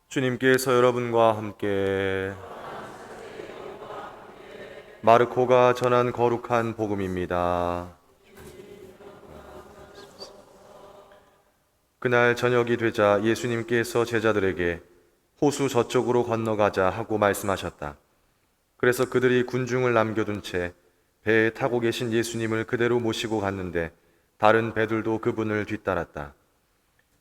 주님께서 여러분과 함께 마르코가 전한 거룩한 복음입니다. 그날 저녁이 되자 예수님께서 제자들에게 호수 저쪽으로 건너가자 하고 말씀하셨다. 그래서 그들이 군중을 남겨둔 채 배에 타고 계신 예수님을 그대로 모시고 갔는데 다른 배들도 그분을 뒤따랐다.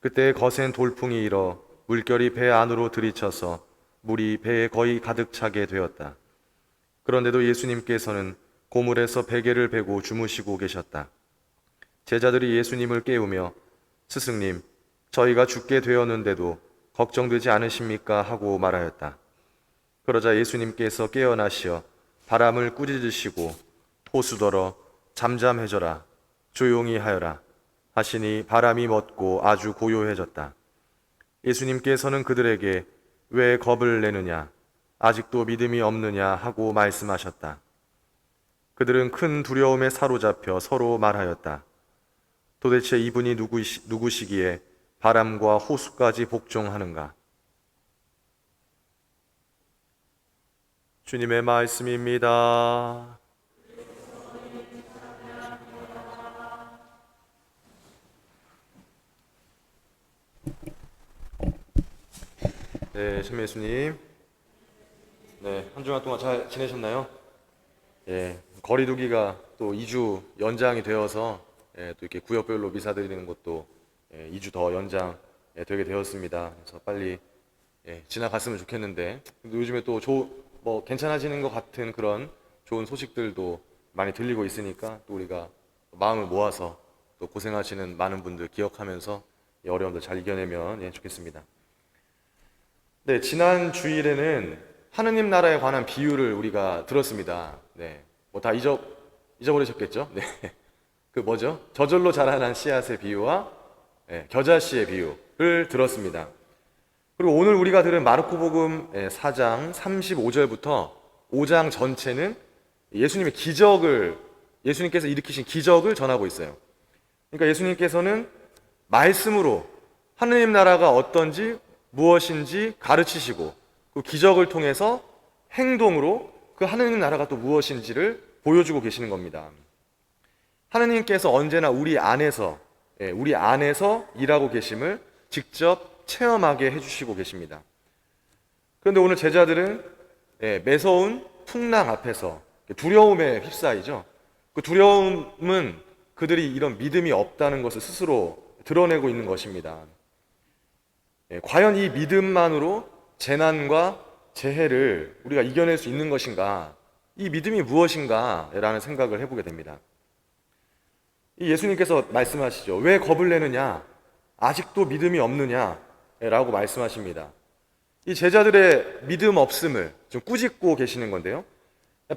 그때 거센 돌풍이 일어 물결이 배 안으로 들이쳐서 물이 배에 거의 가득 차게 되었다. 그런데도 예수님께서는 고물에서 베개를 베고 주무시고 계셨다. 제자들이 예수님을 깨우며 스승님, 저희가 죽게 되었는데도 걱정되지 않으십니까? 하고 말하였다. 그러자 예수님께서 깨어나시어 바람을 꾸짖으시고 호수더러 잠잠해져라, 조용히 하여라 하시니 바람이 멎고 아주 고요해졌다. 예수님께서는 그들에게 왜 겁을 내느냐, 아직도 믿음이 없느냐 하고 말씀하셨다. 그들은 큰 두려움에 사로잡혀 서로 말하였다. 도대체 이분이 누구시기에 바람과 호수까지 복종하는가? 주님의 말씀입니다. 네, 신미 예수님. 네, 한 주간 동안 잘 지내셨나요? 예, 거리두기가 또 2주 연장이 되어서 또 이렇게 구역별로 미사 드리는 것도 2주 더 연장 되게 되었습니다. 그래서 빨리 지나갔으면 좋겠는데, 근데 요즘에 또 괜찮아지는 것 같은 그런 좋은 소식들도 많이 들리고 있으니까 또 우리가 마음을 모아서 또 고생하시는 많은 분들 기억하면서 이 어려움들 잘 이겨내면 좋겠습니다. 네, 지난 주일에는 하느님 나라에 관한 비유를 우리가 들었습니다. 네, 뭐 다 잊어버리셨겠죠? 네, 그 뭐죠? 저절로 자라난 씨앗의 비유와 겨자씨의 비유를 들었습니다. 그리고 오늘 우리가 들은 마르코복음 4장 35절부터 5장 전체는 예수님께서 일으키신 기적을 전하고 있어요. 그러니까 예수님께서는 말씀으로 하느님 나라가 어떤지 무엇인지 가르치시고 그 기적을 통해서 행동으로 그 하느님 나라가 또 무엇인지를 보여주고 계시는 겁니다. 하느님께서 언제나 우리 안에서 일하고 계심을 직접 체험하게 해주시고 계십니다. 그런데 오늘 제자들은 매서운 풍랑 앞에서 두려움에 휩싸이죠. 그 두려움은 그들이 이런 믿음이 없다는 것을 스스로 드러내고 있는 것입니다. 과연 이 믿음만으로 재난과 재해를 우리가 이겨낼 수 있는 것인가? 이 믿음이 무엇인가? 라는 생각을 해보게 됩니다. 예수님께서 말씀하시죠. 왜 겁을 내느냐? 아직도 믿음이 없느냐? 라고 말씀하십니다. 이 제자들의 믿음 없음을 좀 꾸짖고 계시는 건데요.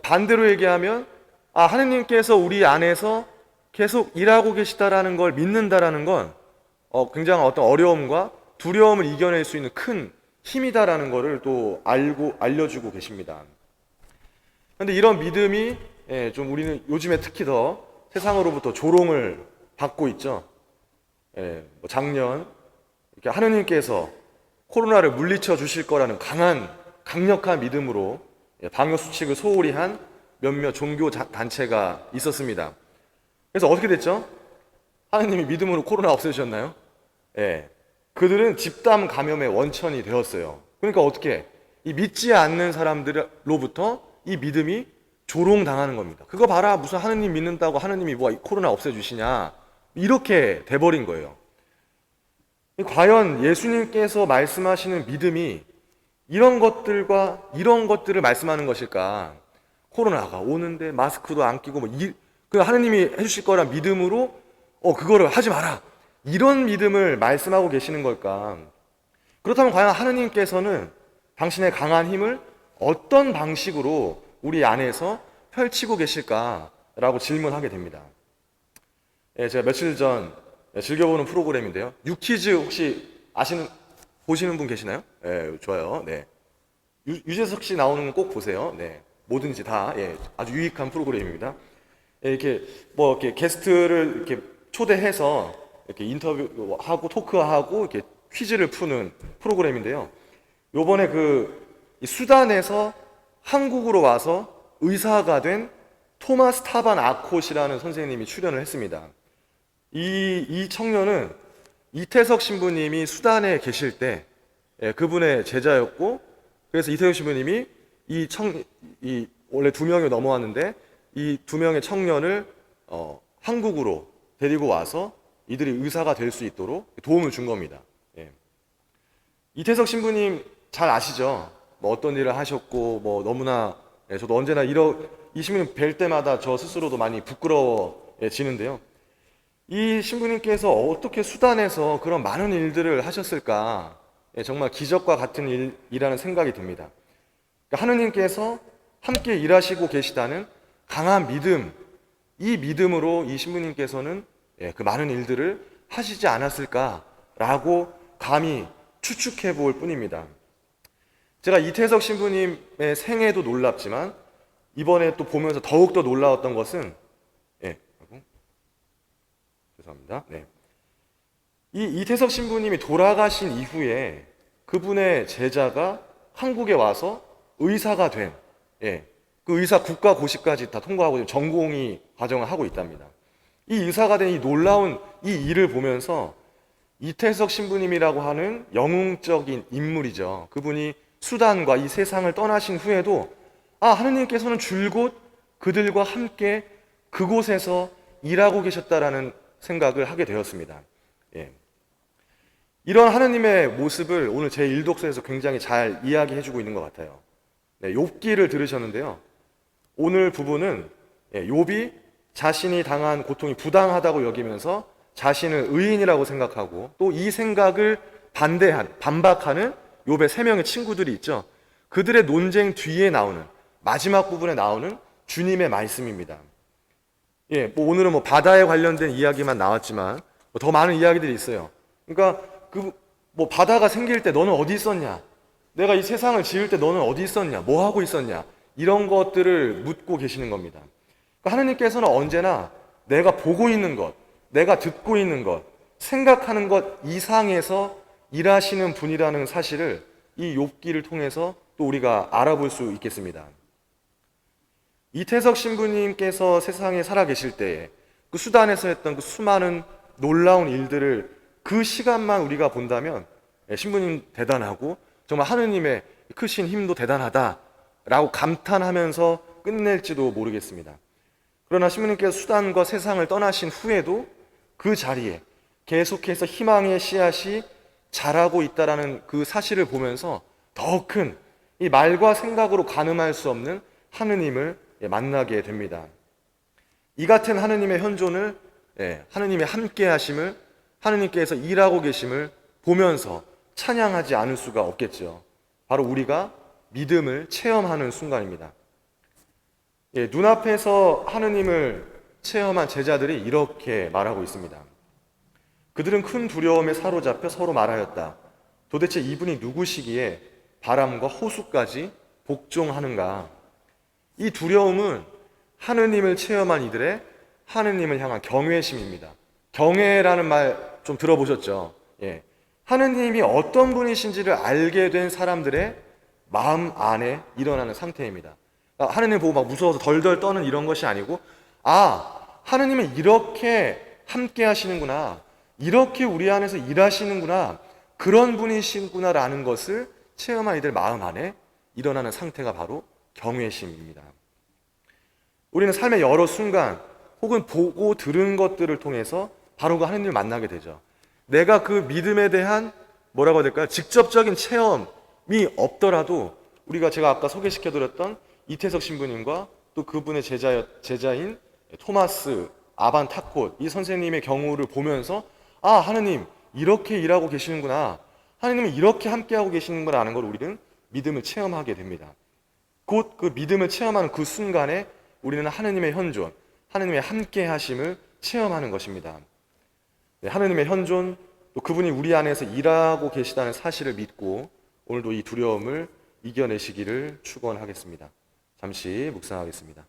반대로 얘기하면 하느님께서 우리 안에서 계속 일하고 계시다라는 걸 믿는다라는 건 굉장한 어떤 어려움과 두려움을 이겨낼 수 있는 큰 힘이다라는 것을 또 알려주고 계십니다. 그런데 이런 믿음이 좀 우리는 요즘에 특히 더 세상으로부터 조롱을 받고 있죠. 작년 이렇게 하느님께서 코로나를 물리쳐 주실 거라는 강력한 믿음으로 방역 수칙을 소홀히 한 몇몇 종교 단체가 있었습니다. 그래서 어떻게 됐죠? 하느님이 믿음으로 코로나 없애주셨나요? 그들은 집단 감염의 원천이 되었어요. 그러니까 어떻게 이 믿지 않는 사람들로부터 이 믿음이 조롱당하는 겁니다. 그거 봐라, 무슨 하느님 믿는다고 하느님이 코로나 없애주시냐, 이렇게 돼버린 거예요. 과연 예수님께서 말씀하시는 믿음이 이런 것들을 말씀하는 것일까? 코로나가 오는데 마스크도 안 끼고 그 하느님이 해주실 거란 믿음으로 그거를 하지 마라, 이런 믿음을 말씀하고 계시는 걸까? 그렇다면 과연 하느님께서는 당신의 강한 힘을 어떤 방식으로 우리 안에서 펼치고 계실까라고 질문하게 됩니다. 제가 며칠 전 즐겨보는 프로그램인데요. 유퀴즈 혹시 보시는 분 계시나요? 좋아요. 네. 유재석 씨 나오는 건 꼭 보세요. 네. 뭐든지 다 아주 유익한 프로그램입니다. 이렇게 게스트를 이렇게 초대해서 이렇게 인터뷰하고 토크하고 이렇게 퀴즈를 푸는 프로그램인데요. 요번에 이 수단에서 한국으로 와서 의사가 된 토마스 타반 아콧이라는 선생님이 출연을 했습니다. 이 청년은 이태석 신부님이 수단에 계실 때 그분의 제자였고, 그래서 이태석 신부님이 원래 2명이 넘어왔는데 이 2명의 청년을 한국으로 데리고 와서 이들이 의사가 될 수 있도록 도움을 준 겁니다. 이태석 신부님 잘 아시죠? 뭐 어떤 일을 하셨고, 뭐 너무나 저도 언제나 이 신부님 뵐 때마다 저 스스로도 많이 부끄러워지는데요. 이 신부님께서 어떻게 수단에서 그런 많은 일들을 하셨을까? 정말 기적과 같은 일이라는 생각이 듭니다. 그러니까 하느님께서 함께 일하시고 계시다는 강한 믿음, 이 믿음으로 이 신부님께서는 그 많은 일들을 하시지 않았을까라고 감히 추측해 볼 뿐입니다. 제가 이태석 신부님의 생애도 놀랍지만 이번에 또 보면서 더욱더 놀라웠던 것은 죄송합니다. 이 이태석 신부님이 돌아가신 이후에 그분의 제자가 한국에 와서 의사가 된 그 의사 국가고시까지 다 통과하고 전공의 과정을 하고 있답니다. 이 의사가 된 이 놀라운 이 일을 보면서 이태석 신부님이라고 하는 영웅적인 인물이죠. 그분이 수단과 이 세상을 떠나신 후에도 하느님께서는 줄곧 그들과 함께 그곳에서 일하고 계셨다라는 생각을 하게 되었습니다. 이런 하느님의 모습을 오늘 제 일독서에서 굉장히 잘 이야기해주고 있는 것 같아요. 욥기를 들으셨는데요. 오늘 부분은 욥이 자신이 당한 고통이 부당하다고 여기면서 자신을 의인이라고 생각하고 또 이 생각을 반박하는 욥의 3명의 친구들이 있죠. 그들의 논쟁 뒤에 나오는 마지막 부분에 나오는 주님의 말씀입니다. 오늘은 바다에 관련된 이야기만 나왔지만 더 많은 이야기들이 있어요. 그러니까 바다가 생길 때 너는 어디 있었냐? 내가 이 세상을 지을 때 너는 어디 있었냐? 뭐 하고 있었냐? 이런 것들을 묻고 계시는 겁니다. 그러니까 하느님께서는 언제나 내가 보고 있는 것, 내가 듣고 있는 것, 생각하는 것 이상에서 일하시는 분이라는 사실을 이 욥기를 통해서 또 우리가 알아볼 수 있겠습니다. 이태석 신부님께서 세상에 살아계실 때에 그 수단에서 했던 그 수많은 놀라운 일들을 그 시간만 우리가 본다면 신부님 대단하고 정말 하느님의 크신 힘도 대단하다라고 감탄하면서 끝낼지도 모르겠습니다. 그러나 신부님께서 수단과 세상을 떠나신 후에도 그 자리에 계속해서 희망의 씨앗이 자라고 있다라는 그 사실을 보면서 더 큰 이 말과 생각으로 가늠할 수 없는 하느님을 만나게 됩니다. 이 같은 하느님의 현존을, 하느님의 함께 하심을, 하느님께서 일하고 계심을 보면서 찬양하지 않을 수가 없겠죠. 바로 우리가 믿음을 체험하는 순간입니다. 눈앞에서 하느님을 체험한 제자들이 이렇게 말하고 있습니다. 그들은 큰 두려움에 사로잡혀 서로 말하였다. 도대체 이분이 누구시기에 바람과 호수까지 복종하는가? 이 두려움은 하느님을 체험한 이들의 하느님을 향한 경외심입니다. 경외라는 말 좀 들어보셨죠? 하느님이 어떤 분이신지를 알게 된 사람들의 마음 안에 일어나는 상태입니다. 하느님 보고 막 무서워서 덜덜 떠는 이런 것이 아니고, 하느님은 이렇게 함께 하시는구나, 이렇게 우리 안에서 일하시는구나, 그런 분이시구나라는 것을 체험한 이들 마음 안에 일어나는 상태가 바로 경외심입니다. 우리는 삶의 여러 순간 혹은 보고 들은 것들을 통해서 바로 그 하느님을 만나게 되죠. 내가 그 믿음에 대한 뭐라고 해야 될까요? 직접적인 체험이 없더라도 제가 아까 소개시켜드렸던 이태석 신부님과 또 그분의 제자인 토마스 아반타콧 이 선생님의 경우를 보면서 하느님 이렇게 일하고 계시는구나, 하느님은 이렇게 함께하고 계시는구나 하는 걸 우리는 믿음을 체험하게 됩니다. 곧 그 믿음을 체험하는 그 순간에 우리는 하느님의 현존, 하느님의 함께하심을 체험하는 것입니다. 하느님의 현존, 또 그분이 우리 안에서 일하고 계시다는 사실을 믿고 오늘도 이 두려움을 이겨내시기를 축원하겠습니다. 잠시 묵상하겠습니다.